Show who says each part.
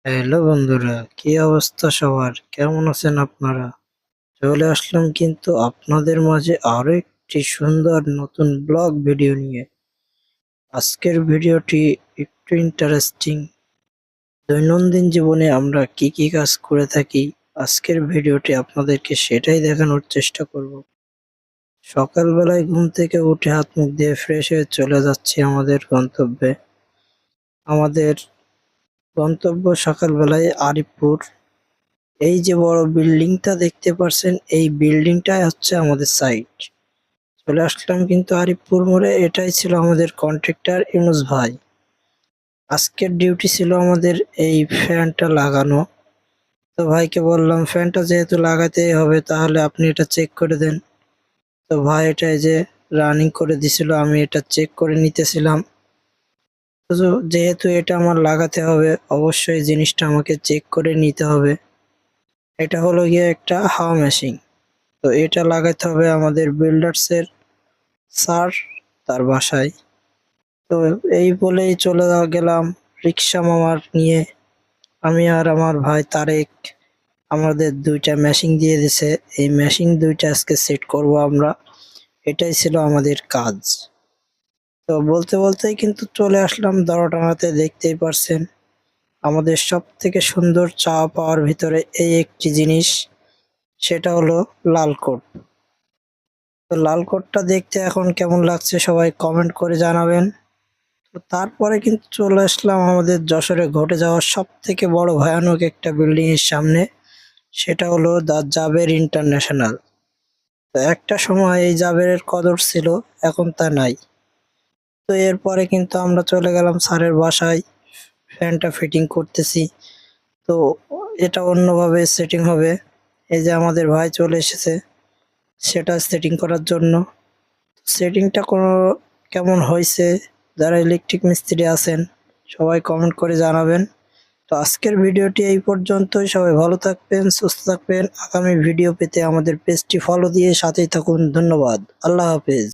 Speaker 1: Hello বন্ধুরা, কি অবস্থা সবার? কেমন আছেন আপনারা? চলে আসলাম কিন্তু আপনাদের মাঝে আরো একটি সুন্দর নতুন ব্লগ ভিডিও নিয়ে। আজকের ভিডিওটি একটু ইন্টারেস্টিং। দৈনন্দিন জীবনে আমরা কি কি কাজ করে থাকি, আজকের ভিডিওটি আপনাদেরকে সেটাই দেখানোর চেষ্টা করব। সকালবেলায় ঘুম থেকে উঠে হাত মুখ দিয়ে ফ্রেশ হয়ে চলে যাচ্ছি আমাদের গন্তব্যে। আমাদের গন্তব্য সকালবেলায় আরিফপুর। এই যে বড় বিল্ডিংটা দেখতে পারছেন, এই বিল্ডিংটাই হচ্ছে আমাদের সাইট। চলে আসলাম কিন্তু আরিফপুর মোড়ে। এটাই ছিল আমাদের কন্ট্রাক্টর ইউনুস ভাই। আজকের ডিউটি ছিল আমাদের এই ফ্যানটা লাগানো। তো ভাইকে বললাম ফ্যানটা যেহেতু লাগাতেই হবে তাহলে আপনি এটা চেক করে দেন। তো ভাই এটা এই যে রানিং করে দিছিল, আমি এটা চেক করে নিতেছিলাম। তো যেহেতু এটা আমার লাগাতে হবে, অবশ্যই জিনিসটা আমাকে চেক করে নিতে হবে। এটা হলো গিয়ে একটা হাওয়া মেশিন। তো এটা লাগাইতে হবে আমাদের বিল্ডার্সের স্যার তার বাসায়। তো এই বলেই চলে গেলাম রিক্সা মামার নিয়ে। আমি আর আমার ভাই তারেক আমাদের দুইটা মেশিন দিয়ে দিছে। এই মেশিন দুইটা আজকে সেট করব আমরা। এটাই ছিল আমাদের কাজ। তো বলতে বলতেই কিন্তু চলে আসলাম দরটানাতে। দেখতেই পারছেন আমাদের সব থেকে সুন্দর চা পাওয়ার ভিতরে এই একটি জিনিস, সেটা হলো লাল কোট। তো লাল কোটটা দেখতে এখন কেমন লাগছে সবাই কমেন্ট করে জানাবেন। তো তারপরে কিন্তু চলে আসলাম আমাদের যশোরে ঘটে যাওয়া সব থেকে বড় ভয়ানক একটা বিল্ডিং এর সামনে। সেটা হলো দা জাবের ইন্টারন্যাশনাল। তো একটা সময় এই জাবেরের কদর ছিল, এখন তা নাই। তো এরপরে কিন্তু আমরা চলে গেলাম স্যারের বাসায়। ফ্যানটা ফিটিং করতেছি। তো এটা অন্যভাবে সেটিং হবে। এই যে আমাদের ভাই চলে এসেছে সেটা সেটিং করার জন্য। সেটিংটা কোনো কেমন হয়েছে, যারা ইলেকট্রিক মিস্ত্রি আছেন সবাই কমেন্ট করে জানাবেন। তো আজকের ভিডিওটি এই পর্যন্তই। সবাই ভালো থাকবেন, সুস্থ থাকবেন। আগামী ভিডিও পেতে আমাদের পেজটি ফলো দিয়ে সাথেই থাকুন। ধন্যবাদ। আল্লাহ হাফেজ।